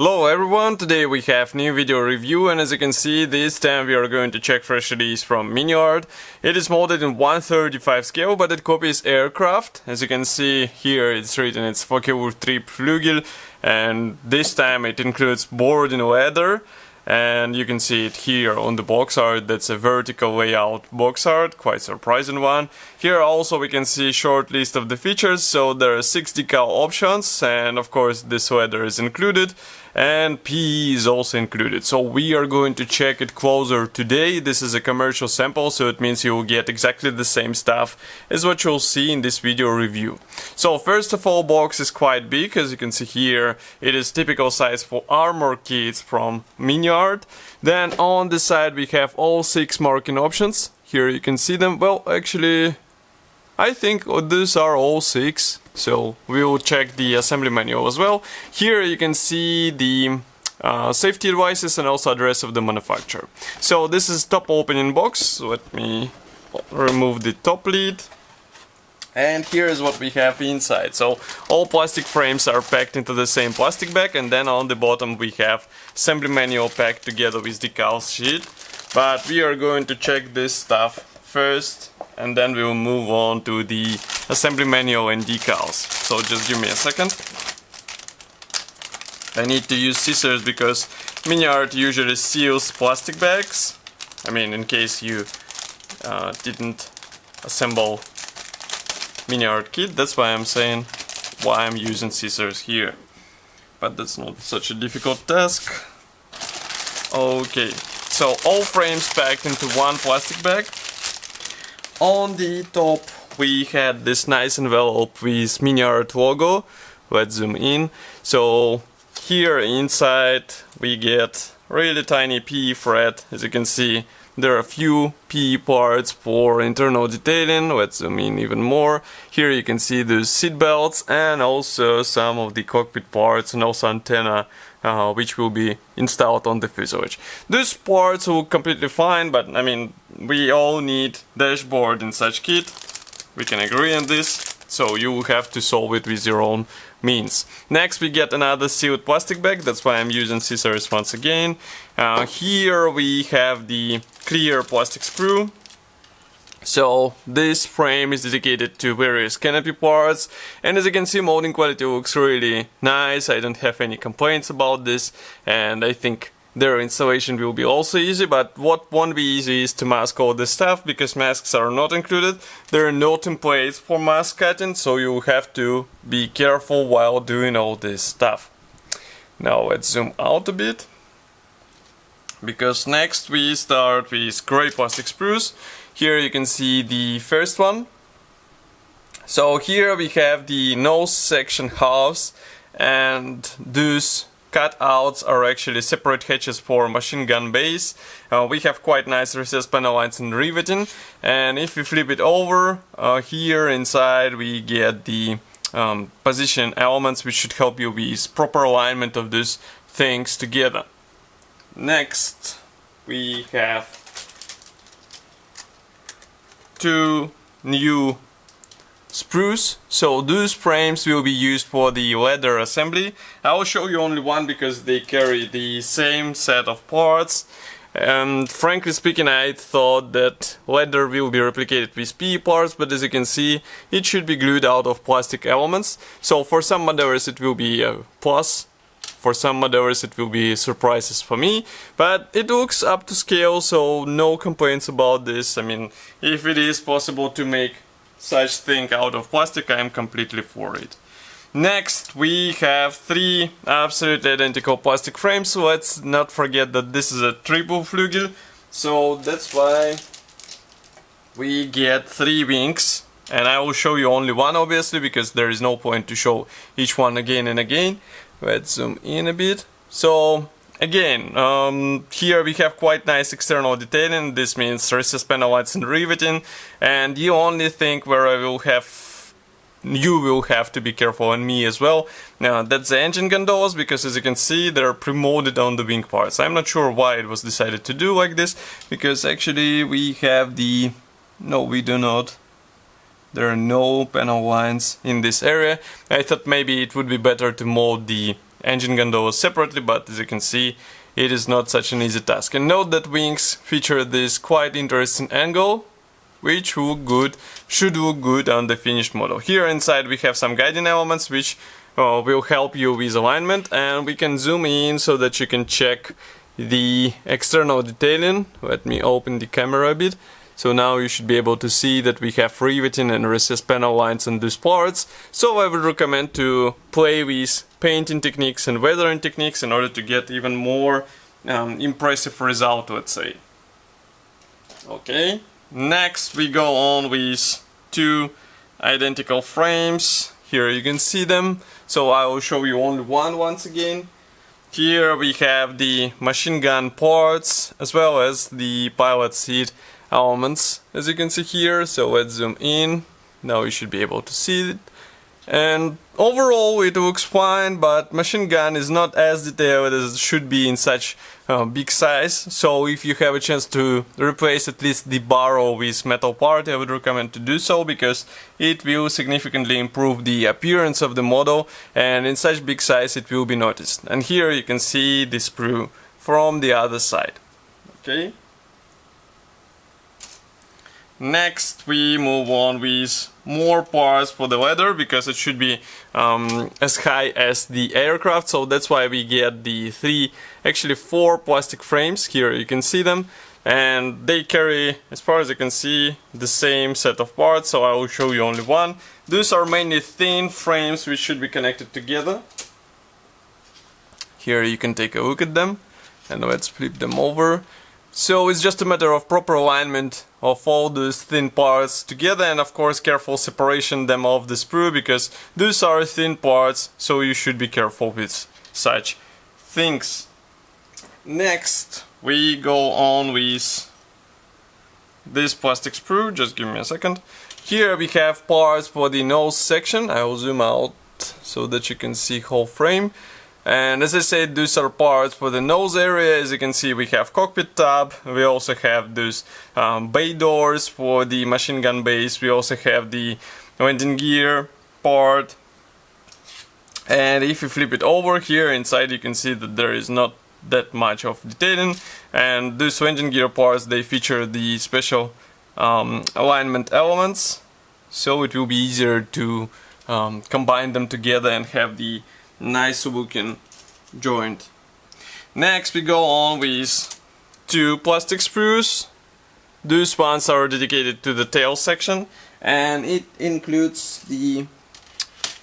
Hello everyone, today we have new video review, and as you can see, this time we are going to check fresh release from Miniart. It is molded in 1/35 scale, but it copies aircraft. As you can see here, it's written it's Triebflugel Triebflugel, and this time it includes board in leather. And you can see it here on the box art. That's a vertical layout box art, quite surprising one. Here also we can see a short list of the features, so there are 6 decal options, and of course this leather is included, and PE is also included. So we are going to check it closer today. This is a commercial sample, so it means you will get exactly the same stuff as what you'll see in this video review. So first of all, box is quite big, as you can see here. It is typical size for armor kits from Miniart. Then on the side we have all 6 marking options. Here you can see them. Well, actually, I think these are all 6. So we will check the assembly manual as well. Here you can see the safety advices and also address of the manufacturer. So this is top opening box. Let me remove the top lid. And here is what we have inside. So all plastic frames are packed into the same plastic bag, and then on the bottom we have assembly manual packed together with Decal Sheet. But we are going to check this stuff first, and then we will move on to the assembly manual and decals. So just give me a second. I need to use scissors because Miniart usually seals plastic bags. I mean, in case you didn't assemble Miniart kit, that's why I'm saying why I'm using scissors here. But that's not such a difficult task. Okay, so all frames packed into one plastic bag. On the top we had this nice envelope with Miniart logo. Let's zoom in. So here inside we get really tiny PE thread. As you can see, there are a few PE parts for internal detailing. Let's zoom in even more. Here you can see the seat belts and also some of the cockpit parts and also antenna, which will be installed on the fuselage. These parts will completely fine, but I mean, we all need dashboard in such kit. We can agree on this. So you will have to solve it with your own means. Next we get another sealed plastic bag, that's why I'm using scissors once again. Here we have the clear plastic sprue. So this frame is dedicated to various canopy parts, and as you can see, molding quality looks really nice. I don't have any complaints about this, and I think their installation will be also easy, but what won't be easy is to mask all this stuff, because masks are not included. There are no templates for mask cutting, so you have to be careful while doing all this stuff. Now let's zoom out a bit, because next we start with gray plastic sprues. Here you can see the first one. So here we have the nose section halves, and those cutouts are actually separate hatches for machine gun base. We have quite nice recessed panel lines and riveting, and if we flip it over, here inside we get the position elements, which should help you with proper alignment of these things together. Next we have 2 new sprues. So those frames will be used for the leather assembly. I will show you only one because they carry the same set of parts. And frankly speaking, I thought that leather will be replicated with PE parts, but as you can see, it should be glued out of plastic elements. So for some modelers it will be a plus. For some modelers it will be surprises for me, but it looks up to scale, so no complaints about this. I mean, if it is possible to make such thing out of plastic, I am completely for it. Next we have 3 absolutely identical plastic frames. So let's not forget that this is a Triebflugel, so that's why we get 3 wings, and I will show you only one obviously, because there is no point to show each one again and again. Let's zoom in a bit. So again, here we have quite nice external detailing. This means recessed panel lights and riveting, and the only thing where you will have to be careful, and me as well, that's the engine gondolas, because as you can see they're pre-molded on the wing parts. I'm not sure why it was decided to do like this, because actually we have the... no, we do not. There are no panel lines in this area. I thought maybe it would be better to mold the engine gondolas separately, but as you can see, it is not such an easy task. And note that wings feature this quite interesting angle, which should look good on the finished model. Here inside we have some guiding elements which will help you with alignment, and we can zoom in so that you can check the external detailing. Let me open the camera a bit. So now you should be able to see that we have riveting and recessed panel lines on these parts. So I would recommend to play with painting techniques and weathering techniques in order to get even more impressive result, let's say. Okay, next we go on with two identical frames. Here you can see them. So I will show you only one once again. Here we have the machine gun parts as well as the pilot seat elements, as you can see here. So let's zoom in. Now you should be able to see it. And overall it looks fine, but machine gun is not as detailed as it should be in such big size. So if you have a chance to replace at least the barrel with metal part, I would recommend to do so, because it will significantly improve the appearance of the model, and in such big size it will be noticed. And here you can see the sprue from the other side. Okay. Next we move on with more parts for the leather, because it should be as high as the aircraft, so that's why we get the four plastic frames. Here you can see them, and they carry, as far as you can see, the same set of parts, so I will show you only one. These are mainly thin frames which should be connected together. Here you can take a look at them, and let's flip them over. So it's just a matter of proper alignment of all those thin parts together, and of course careful separation them of the sprue, because these are thin parts, so you should be careful with such things. Next we go on with this plastic sprue. Just give me a second. Here we have parts for the nose section. I will zoom out so that you can see whole frame. And as I said, these are parts for the nose area. As you can see, we have cockpit tab. We also have those bay doors for the machine gun base. We also have the landing gear part. And if you flip it over here inside, you can see that there is not that much of detailing. And these landing gear parts, they feature the special alignment elements, so it will be easier to combine them together and have the nice looking joint. Next we go on with two plastic sprues. These ones are dedicated to the tail section, and it includes the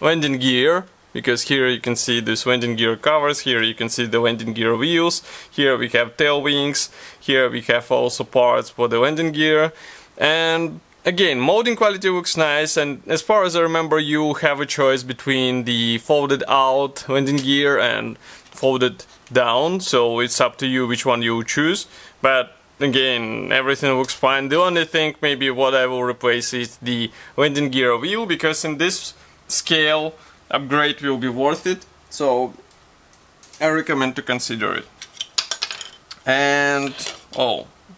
landing gear, because here you can see this landing gear covers, here you can see the landing gear wheels, here we have tail wings, here we have also parts for the landing gear. And again, molding quality looks nice, and as far as I remember, you have a choice between the folded out landing gear and folded down, so it's up to you which one you choose. But again, everything looks fine. The only thing maybe what I will replace is the landing gear wheel, because in this scale upgrade will be worth it, so I recommend to consider it. And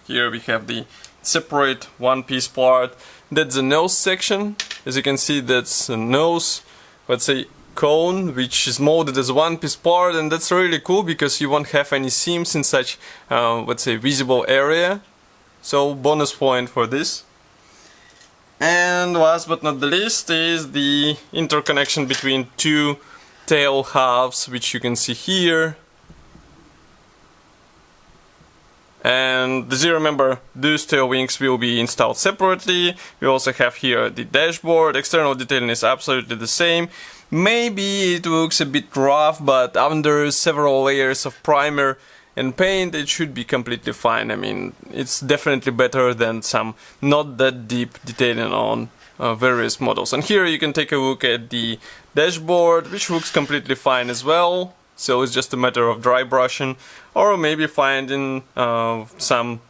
here we have the separate one-piece part. That's the nose section. As you can see, that's a nose, let's say, cone, which is molded as one-piece part, and that's really cool because you won't have any seams in such, let's say, visible area. So bonus point for this. And last but not the least is the interconnection between two tail halves, which you can see here. And as you remember, these tail wings will be installed separately. We also have here the dashboard. External detailing is absolutely the same. Maybe it looks a bit rough, but under several layers of primer and paint it should be completely fine. I mean, it's definitely better than some not that deep detailing on various models. And here you can take a look at the dashboard, which looks completely fine as well. So it's just a matter of dry brushing, or maybe finding some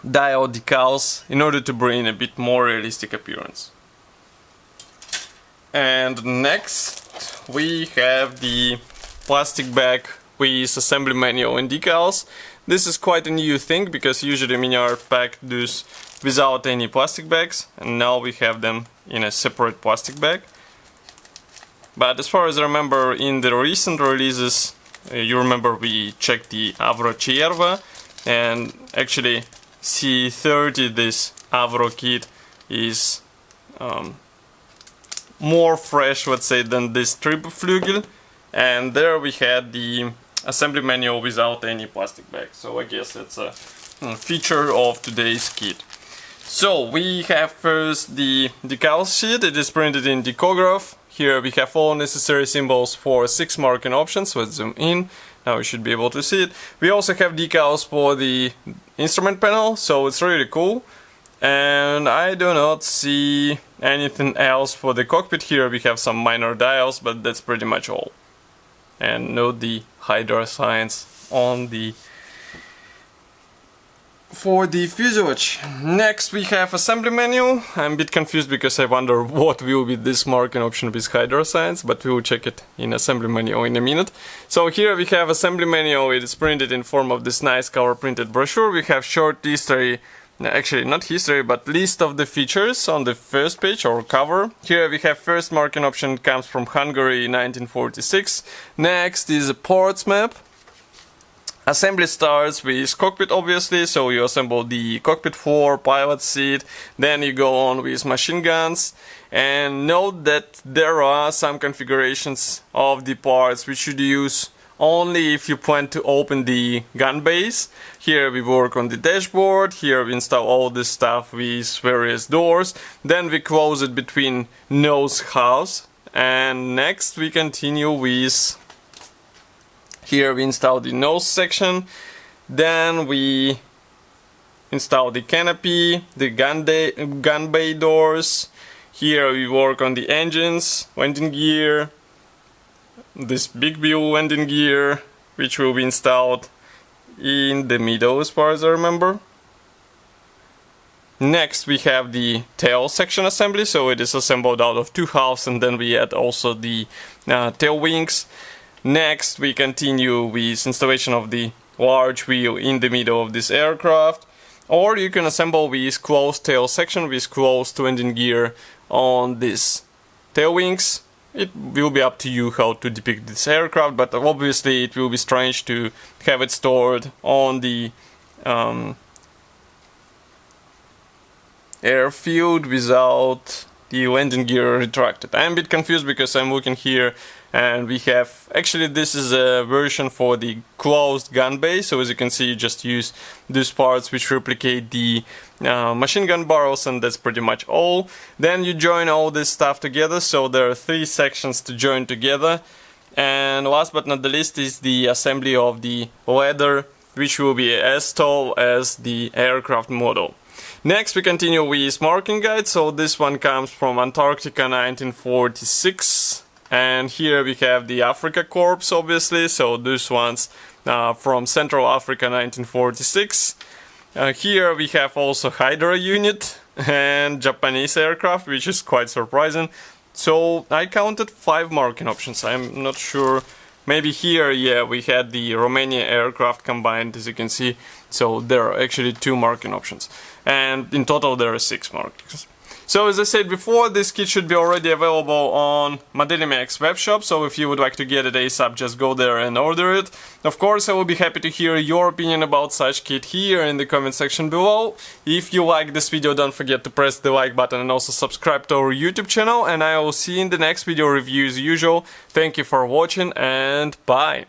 dial decals in order to bring a bit more realistic appearance. And next we have the plastic bag with assembly manual and decals. This is quite a new thing, because usually Miniart pack those without any plastic bags, and now we have them in a separate plastic bag. But as far as I remember, in the recent releases, you remember we checked the Avro Cierva, and actually C30, this Avro kit, is more fresh, let's say, than this Triebflugel, and there we had the assembly manual without any plastic bag. So I guess it's a feature of today's kit. So we have first the decal sheet. It is printed in Decograph. Here we have all necessary symbols for 6 marking options. Let's zoom in. Now you should be able to see it. We also have decals for the instrument panel, so it's really cool. And I do not see anything else for the cockpit. Here we have some minor dials, but that's pretty much all. And note the Hydra signs on the for the fuselage. Next we have assembly manual. I'm a bit confused because I wonder what will be this marking option with Hydra signs, but we will check it in assembly manual in a minute. So here we have assembly manual. It is printed in form of this nice cover printed brochure. We have short history, actually not history, but list of the features on the first page or cover. Here we have first marking option, comes from Hungary 1946. Next is a ports map. Assembly starts with cockpit, obviously, so you assemble the cockpit floor, pilot seat, then you go on with machine guns. And note that there are some configurations of the parts which you use only if you plan to open the gun base. Here we work on the dashboard, here we install all this stuff with various doors, then we close it between nose halves, and next we continue with, here we install the nose section, then we install the canopy, the gun bay doors, here we work on the engines, landing gear, this big wheel landing gear, which will be installed in the middle as far as I remember. Next we have the tail section assembly, so it is assembled out of 2 halves, and then we add also the tail wings. Next we continue with installation of the large wheel in the middle of this aircraft, or you can assemble with closed tail section with closed landing gear on this tail wings. It will be up to you how to depict this aircraft, but obviously it will be strange to have it stored on the airfield without the landing gear retracted. I'm a bit confused because I'm looking here and we have, actually this is a version for the closed gun base, so as you can see you just use these parts which replicate the machine gun barrels, and that's pretty much all. Then you join all this stuff together, so there are 3 sections to join together. And last but not the least is the assembly of the ladder, which will be as tall as the aircraft model. Next we continue with marking guide, so this one comes from Antarctica 1946. And here we have the Africa Corps, obviously, so this one's from Central Africa 1946. Here we have also Hydra unit and Japanese aircraft, which is quite surprising. So I counted 5 marking options. I'm not sure. Maybe here, yeah, we had the Romania aircraft combined, as you can see. So there are actually 2 marking options. And in total there are 6 markings. So as I said before, this kit should be already available on Modelimex webshop, so if you would like to get it ASAP, just go there and order it. Of course, I will be happy to hear your opinion about such kit here in the comment section below. If you like this video, don't forget to press the like button and also subscribe to our YouTube channel, and I will see you in the next video review as usual. Thank you for watching and bye!